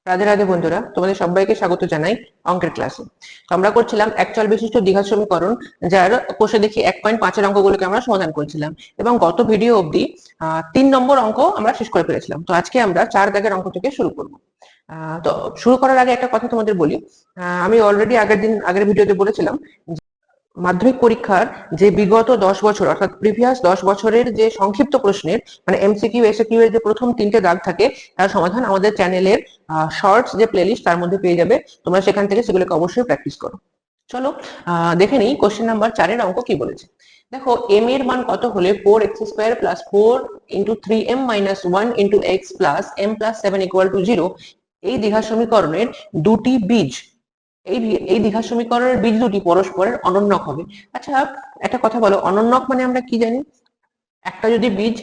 রাধে রাধে বন্ধুরা, তোমাদের সবাইকে স্বাগত জানাই অঙ্কের ক্লাসে। তো আমরা করছিলাম একচল বিশিষ্ট দ্বিঘাত সমীকরণ, যার কোষে দেখি 1.5-এর অঙ্কগুলোকে আমরা সমাধান করেছিলাম এবং গত ভিডিও অবধি 3 নম্বর অঙ্ক আমরা শেষ করে ফেলেছিলাম। তো আজকে আমরা 4 দাগের অঙ্ক থেকে শুরু করবো। তো শুরু করার আগে একটা কথা তোমাদের বলি। আমি অলরেডি আগের ভিডিওতে বলেছিলাম মাধ্যমিক পরীক্ষার যে বিগত 10 বছর অর্থাৎ প্রিভিয়াস 10 বছরের যে সংক্ষিপ্ত প্রশ্নের মানে এমসিকিউ এসএকিউ এর যে প্রথম 3টে দাগ থাকে তার সমাধান আমাদের চ্যানেলের শর্টস যে প্লেলিস্ট তার মধ্যে পেয়ে যাবে। তোমরা সেখান থেকে সেগুলোকে অবশ্যই প্র্যাকটিস করো। চলো দেখে নিই কোশ্চেন নাম্বার 4-এর অঙ্ক কি বলেছে। দেখো, এম এর মান কত হলে 4x² plus 4 × 3m - 1 x plus m + 7 = 0 এই দ্বিঘাত সমীকরণের দুটি বীজ এই দ্বিঘাত সমীকরণের বীজ দুটি পরস্পরের অনন্যক হবে। আচ্ছা, একটা কথা বলো, অনন্যক মানে আমরা কি জানি? একটা যদি বীজ,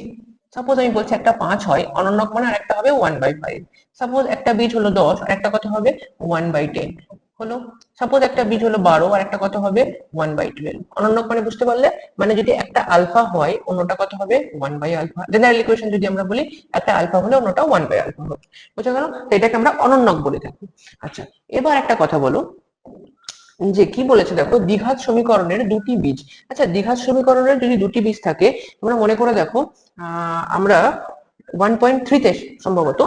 সাপোজ আমি বলছি একটা 5 হয়, অনন্যক মানে আরেকটা হবে 1/5। সাপোজ একটা বীজ হলো 10 আর একটা কত হবে 1/10 হলো। সাপোজ একটা বীজ হলো 12 আর একটা কত হবে 1/12। অনন্যক মানে বুঝতে পারলে? মানে যদি একটা আলফা হয় অন্যটা কত হবে 1/α। জেনারেল ইকুয়েশন যদি আমরা বলি, একটা আলফা হলে অন্যটা 1/α হবে। বুঝা গেল? তো এটাকে আমরা অনন্যক বলে থাকি। আচ্ছা, এবার একটা কথা বলো যে কি বলেছে, দেখো দ্বিঘাত সমীকরণের দুটি বীজ। আচ্ছা, দ্বিঘাত সমীকরণের যদি দুটি বীজ থাকে, তোমরা মনে করে দেখো, আমরা 1.3-তে সম্ভবত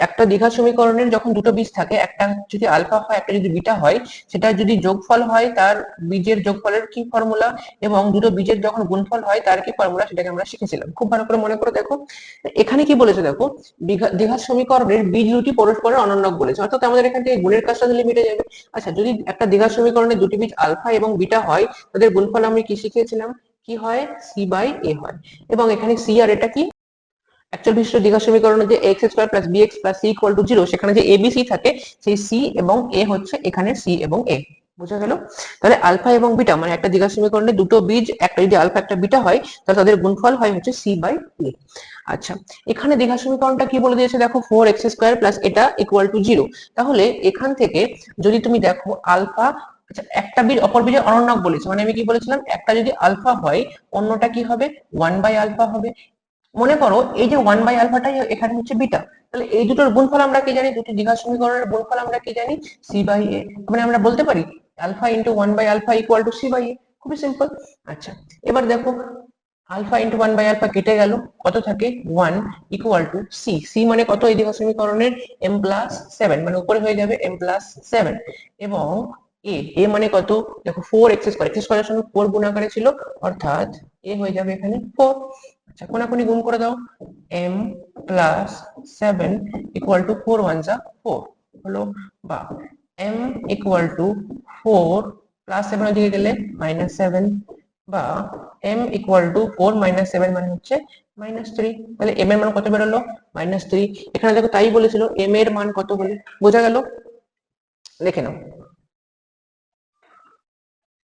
একটা দ্বিঘাত সমীকরণের যখন দুটো বীজ থাকে, একটা যদি আলফা হয় একটা যদি বিটা হয়, সেটা যদি যোগফল হয় তার বীজের যোগফলের কি ফর্মুলা, এবং দুটো বীজের যখন গুণফল হয় তার কি ফর্মুলা, সেটাকে আমরা শিখেছিলাম। খুব ভালো করে মনে করে দেখো, এখানে কি বলেছে দেখো, দ্বিঘাত সমীকরণের বীজ দুটি পরস্পরের অনন্যক বলেছে, অর্থাৎ আমাদের এখান থেকে গুণের কাজটা দিলে মিটে যাবে। আচ্ছা, যদি একটা দ্বিঘাত সমীকরণে দুটি বীজ আলফা এবং বিটা হয়, তাদের গুণফল আমি কি শিখিয়েছিলাম? কি হয়? c/a হয়। এবং এখানে c আর এটা কি, একচল বিশিষ্ট দ্বিঘাত সমীকরণে যে x² + bx + c = 0, সেখানে যে abc থাকে সেই c এবং a হচ্ছে এখানে c এবং a। বুঝা গেল? তাহলে আলফা এবং বিটা মানে একটা দ্বিঘাত সমীকরণে দুটো বীজ, একটা যদি আলফা একটা বিটা হয়, তাহলে তাদের গুণফল হয় হচ্ছে c/a। আচ্ছা, এখানে দ্বিঘাত সমীকরণটা কি বলে দিয়েছে দেখো, 4x² প্লাস এটা = 0। তাহলে এখান থেকে যদি তুমি দেখো আলফা, আচ্ছা একটা বীজ অপর বীজের অনন্যক বলেছে, মানে আমি কি বলেছিলাম, একটা যদি আলফা হয় অন্যটা কি হবে 1/α হবে। মনে করো এই যে 1/আলফাটাই এখানে হচ্ছে বিটা, তাহলে এই দুটোর গুণফল আমরা কি জানি? দুটি দ্বিঘাত সমীকরণের গুণফল আমরা কি জানি? c/a। মানে আমরা বলতে পারি আলফা ইন্টু 1/আলফা = c/a। খুবই সিম্পল। আচ্ছা, এবার দেখো আলফা ইন্টু 1/আলফা কেটে গেল, কত থাকে 1 = c। c মানে কত এই দ্বিঘাত সমীকরণের? m+7, মানে উপরে হয়ে যাবে m+7। এবং a মানে কত দেখো, 4x², x² এর সঙ্গে 4 গুণ আকারে ছিল, অর্থাৎ a হয়ে যাবে এখানে 4। আচ্ছা, কোনাকুনি গুণ করে দাও, m+7 = 4 1 যা 4 হলো, বা m = 4 +7 এর দিকে গেলে -7, বা m = 4 - 7 মানে হচ্ছে -3। তাহলে m এর মান কত বেরোলো? -3। এখানে দেখো তাই বলেছিল m এর মান কত হলে। বোঝা গেল? দেখে নাও,